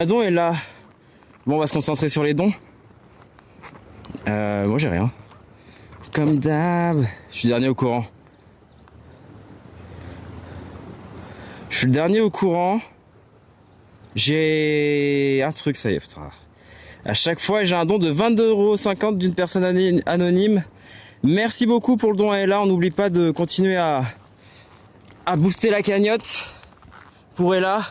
Le don est là. Bon, on va se concentrer sur les dons. Moi j'ai rien. Comme d'hab, je suis dernier au courant. Je suis le dernier au courant. J'ai un truc, ça y est. Putain. À chaque fois, j'ai un don de 22,50 € d'une personne anonyme. Merci beaucoup pour le don à Ella. On n'oublie pas de continuer à booster la cagnotte pour Ella,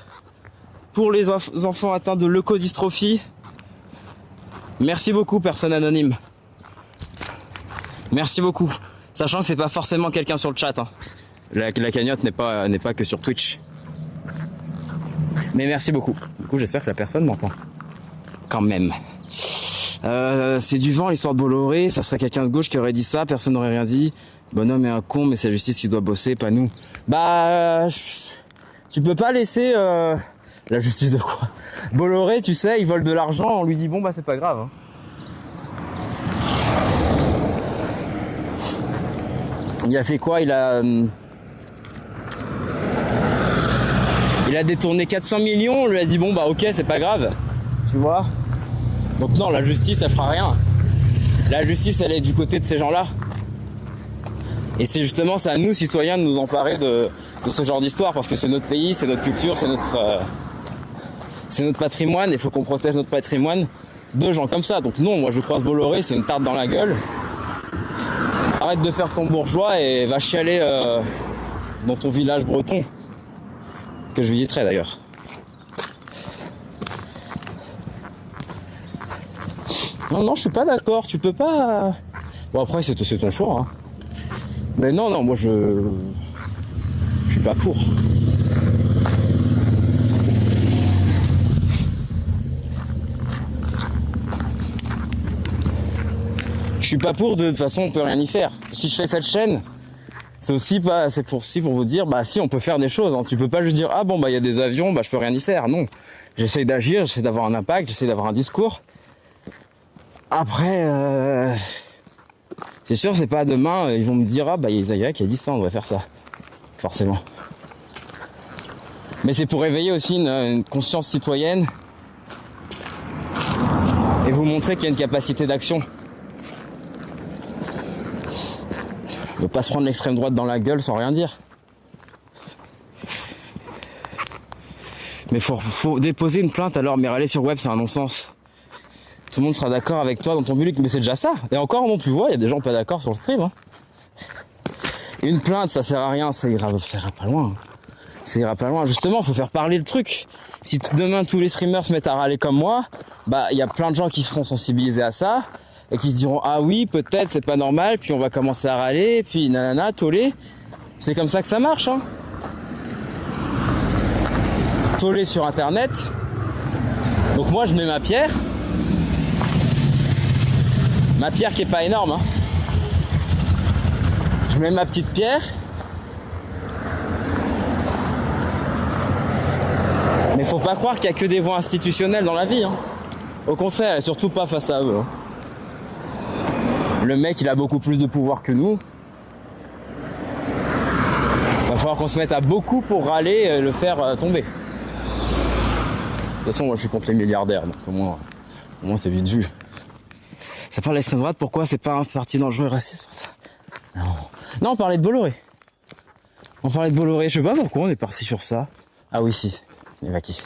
pour les enfants atteints de leucodystrophie. Merci beaucoup, personne anonyme. Merci beaucoup. Sachant que c'est pas forcément quelqu'un sur le chat. Hein. La cagnotte n'est pas que sur Twitch. Mais merci beaucoup. Du coup, j'espère que la personne m'entend. Quand même. C'est du vent l'histoire de Bolloré. Ça serait quelqu'un de gauche qui aurait dit ça. Personne n'aurait rien dit. Bonhomme est un con, mais c'est la justice qui doit bosser, pas nous. Bah, tu peux pas laisser la justice de quoi? Bolloré, tu sais, il vole de l'argent. On lui dit bon bah c'est pas grave. Hein. Il a fait quoi? Il a détourné 400 millions. On lui a dit bon bah ok, c'est pas grave. Tu vois? Donc non, la justice, elle fera rien. La justice, elle est du côté de ces gens-là. Et c'est justement, c'est à nous, citoyens, de nous emparer de ce genre d'histoire, parce que c'est notre pays, c'est notre culture, c'est notre patrimoine, et il faut qu'on protège notre patrimoine de gens comme ça. Donc non, moi je croise Bolloré, c'est une tarte dans la gueule. Arrête de faire ton bourgeois et va chialer dans ton village breton, que je visiterai d'ailleurs. Non, je suis pas d'accord, tu peux pas... Bon après c'est ton choix, hein. Mais non, moi je suis pas pour. Je suis pas pour, de toute façon on peut rien y faire. Si je fais cette chaîne, c'est pour vous dire, bah si on peut faire des choses, hein. Tu peux pas juste dire, ah bon bah il y a des avions, bah je peux rien y faire, non. J'essaye d'agir, j'essaie d'avoir un impact, j'essaie d'avoir un discours. Après, c'est sûr, c'est pas demain, ils vont me dire, ah bah il y a Isaiah qui a dit ça, on devrait faire ça. Forcément. Mais c'est pour éveiller aussi une conscience citoyenne et vous montrer qu'il y a une capacité d'action. Ne pas se prendre l'extrême droite dans la gueule sans rien dire. Mais faut déposer une plainte alors, mais aller sur web c'est un non-sens. Tout le monde sera d'accord avec toi dans ton public, mais c'est déjà ça. Et encore, bon, tu vois, il y a des gens pas d'accord sur le stream. Hein. Une plainte, ça sert à rien, ça ira pas loin. Ça ira pas loin. Justement, faut faire parler le truc. Si demain tous les streamers se mettent à râler comme moi, bah il y a plein de gens qui seront sensibilisés à ça et qui se diront ah oui peut-être c'est pas normal, puis on va commencer à râler, puis nanana, tollé. C'est comme ça que ça marche. Hein. Tollé sur internet. Donc moi je mets ma pierre. Ma pierre qui est pas énorme. Hein. Je mets ma petite pierre. Mais faut pas croire qu'il y a que des voies institutionnelles dans la vie. Hein. Au contraire, et surtout pas face à eux. Hein. Le mec, il a beaucoup plus de pouvoir que nous. Va falloir qu'on se mette à beaucoup pour râler et le faire tomber. De toute façon, moi je suis contre les milliardaires, donc au moins c'est vite vu. Ça parle de l'extrême droite, pourquoi c'est pas un parti dangereux et raciste pour ça? Non, on parlait de Bolloré. Je sais pas pourquoi on est parti sur ça. Ah oui, si, les vaquis.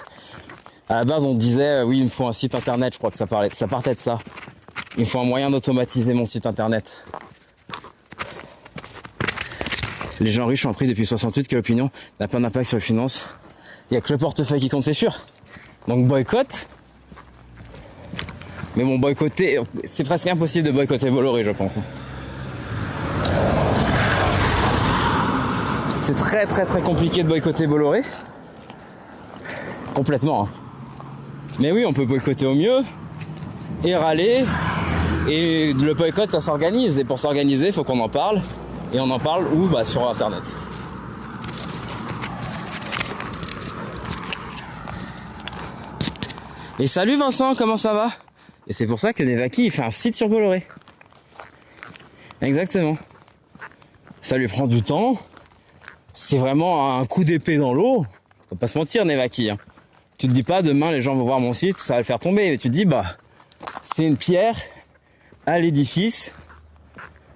À la base, on disait, oui, il me faut un site internet, je crois que ça partait de ça. Il me faut un moyen d'automatiser mon site internet. Les gens riches ont appris depuis 68 que l'opinion n'a pas d'impact sur les finances. Il n'y a que le portefeuille qui compte, c'est sûr. Donc boycott. Mais bon, boycotter, c'est presque impossible de boycotter Bolloré, je pense. C'est très compliqué de boycotter Bolloré. Complètement. Hein. Mais oui, on peut boycotter au mieux et râler. Et le boycott, ça s'organise. Et pour s'organiser, il faut qu'on en parle. Et on en parle où? Bah sur internet. Et salut Vincent, comment ça va? Et c'est pour ça que Nevaki il fait un site sur Bolloré. Exactement. Ça lui prend du temps. C'est vraiment un coup d'épée dans l'eau. Faut pas se mentir, Nevaki. Hein. Tu te dis pas demain les gens vont voir mon site, ça va le faire tomber. Mais tu te dis bah c'est une pierre à l'édifice,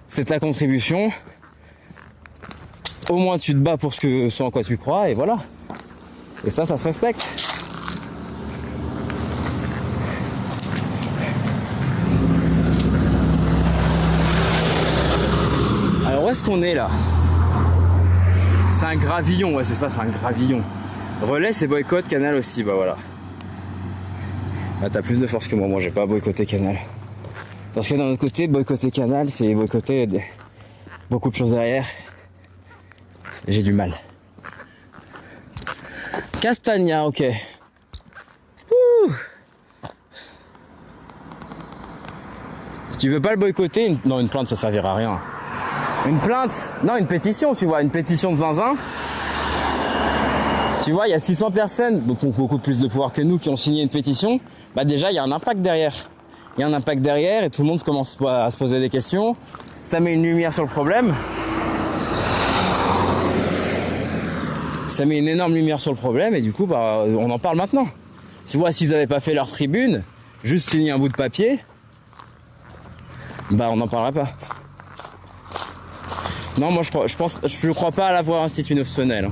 c'est ta contribution. Au moins tu te bats pour ce en quoi tu crois et voilà. Et ça se respecte. Alors où est-ce qu'on est là? C'est un gravillon, ouais c'est ça, c'est un gravillon. Relais c'est boycott, Canal aussi, bah voilà. Bah t'as plus de force que moi j'ai pas boycotté Canal. Parce que d'un autre côté, boycotter Canal, c'est boycotter beaucoup de choses derrière. J'ai du mal. Castagna, ok. Ouh. Tu veux pas le boycotter? Non, une plainte ça servira à rien. Une plainte? Non, une pétition, tu vois, une pétition de Zinzin. Tu vois, il y a 600 personnes, beaucoup plus de pouvoir que nous, qui ont signé une pétition. Bah déjà, il y a un impact derrière. Il y a un impact derrière et tout le monde commence à se poser des questions. Ça met une lumière sur le problème. Ça met une énorme lumière sur le problème et du coup, bah, on en parle maintenant. Tu vois, s'ils n'avaient pas fait leur tribune, juste signé un bout de papier, bah on n'en parlerait pas. Non, moi je crois pas à la voie institutionnelle.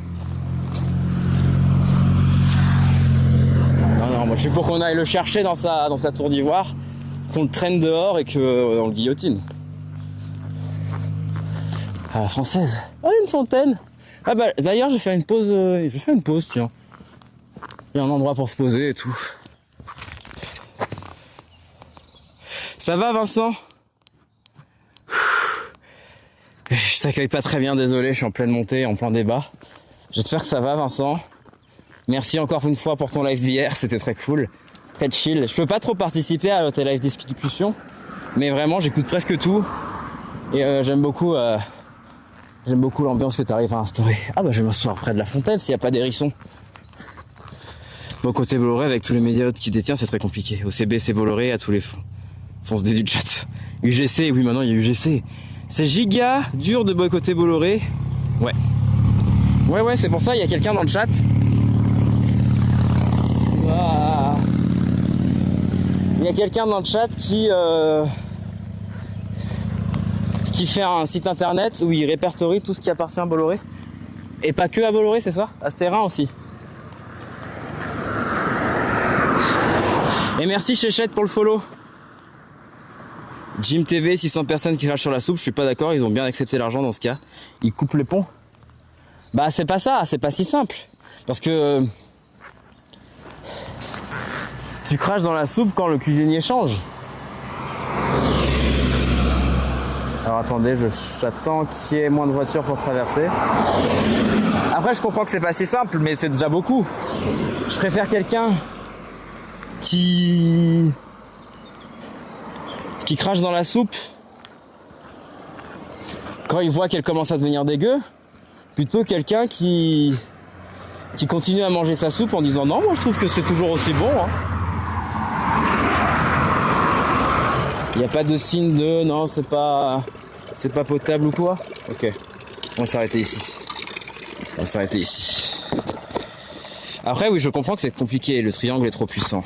Non, moi je suis pour qu'on aille le chercher dans sa tour d'ivoire, qu'on le traîne dehors et qu'on le guillotine. À la française. Ah, une centaine. Ah bah d'ailleurs je vais faire une pause, tiens. Il y a un endroit pour se poser et tout. Ça va Vincent? Je t'accueille pas très bien, désolé, je suis en pleine montée, en plein débat. J'espère que ça va Vincent. Merci encore une fois pour ton live d'hier, c'était très cool, très chill. Je peux pas trop participer à tes live discussions, mais vraiment j'écoute presque tout. Et j'aime beaucoup l'ambiance que tu arrives à instaurer. Ah bah je vais m'asseoir près de la fontaine s'il n'y a pas d'hérisson. Bon, côté Bolloré, avec tous les médias qui détient, c'est très compliqué. OCB, c'est Bolloré, à tous les fonce du chat. UGC, oui maintenant il y a UGC. C'est giga dur de boycotter Bolloré. Ouais. Ouais, c'est pour ça, il y a quelqu'un dans le chat. Il y a quelqu'un dans le chat qui fait un site internet où il répertorie tout ce qui appartient à Bolloré. Et pas que à Bolloré, c'est ça? À Stérin aussi. Et merci Chéchette pour le follow. Jim TV, 600 personnes qui crachent sur la soupe, je suis pas d'accord, ils ont bien accepté l'argent dans ce cas. Ils coupent les ponts. Bah c'est pas ça, c'est pas si simple. Parce que tu craches dans la soupe quand le cuisinier change. Alors attendez, j'attends qu'il y ait moins de voitures pour traverser. Après je comprends que c'est pas si simple, mais c'est déjà beaucoup. Je préfère quelqu'un qui crache dans la soupe quand il voit qu'elle commence à devenir dégueu, plutôt quelqu'un qui continue à manger sa soupe en disant non, moi je trouve que c'est toujours aussi bon. Hein. Il n'y a pas de signe de non, c'est pas potable ou quoi. Ok, on va s'arrêter ici. Après oui, je comprends que c'est compliqué, le triangle est trop puissant.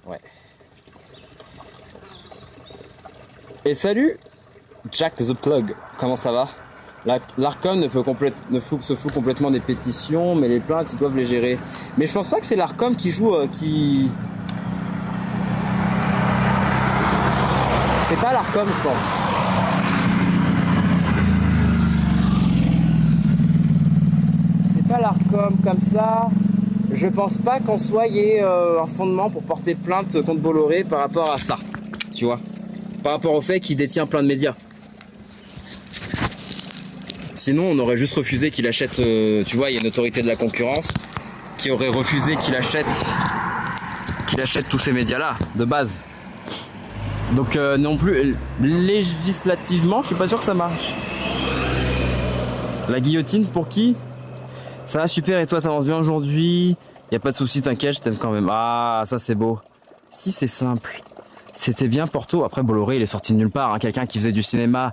Ouais. Et salut Jack the Plug, comment ça va? L'Arcom ne se fout complètement des pétitions, mais les plaintes ils doivent les gérer. Mais je pense pas que c'est l'Arcom qui joue C'est pas l'Arcom je pense. C'est pas l'Arcom comme ça. Je pense pas qu'en soi il y ait un fondement pour porter plainte contre Bolloré par rapport à ça. Tu vois? Par rapport au fait qu'il détient plein de médias. Sinon, on aurait juste refusé qu'il achète, tu vois, il y a une autorité de la concurrence qui aurait refusé qu'il achète tous ces médias-là, de base. Donc non plus, législativement, je suis pas sûr que ça marche. La guillotine, pour qui? Ça va super, et toi, t'avances bien aujourd'hui? Y a pas de souci, t'inquiète, je t'aime quand même. Ah, ça c'est beau. Si, c'est simple. C'était bien Porto. Après, Bolloré, il est sorti de nulle part. Hein. Quelqu'un qui faisait du cinéma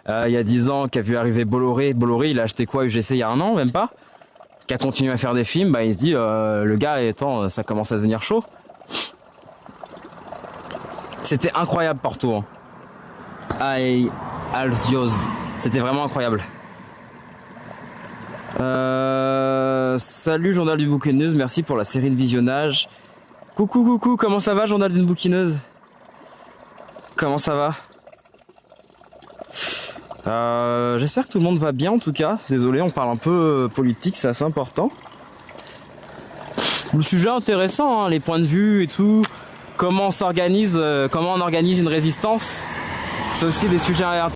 il y a 10 ans, qui a vu arriver Bolloré. Bolloré, il a acheté quoi, UGC, il y a 1 an, même pas? qui a continué à faire des films, bah il se dit le gars étant, ça commence à devenir chaud. C'était incroyable Porto. Aïe, Alsjosd. C'était vraiment incroyable. Salut Journal d'une bouquineuse, merci pour la série de visionnage. Coucou, comment ça va Journal d'une bouquineuse? Comment ça va? J'espère que tout le monde va bien en tout cas. Désolé, on parle un peu politique, c'est assez important. Le sujet intéressant, hein, les points de vue et tout. Comment on s'organise, comment on organise une résistance. C'est aussi des sujets intéressants.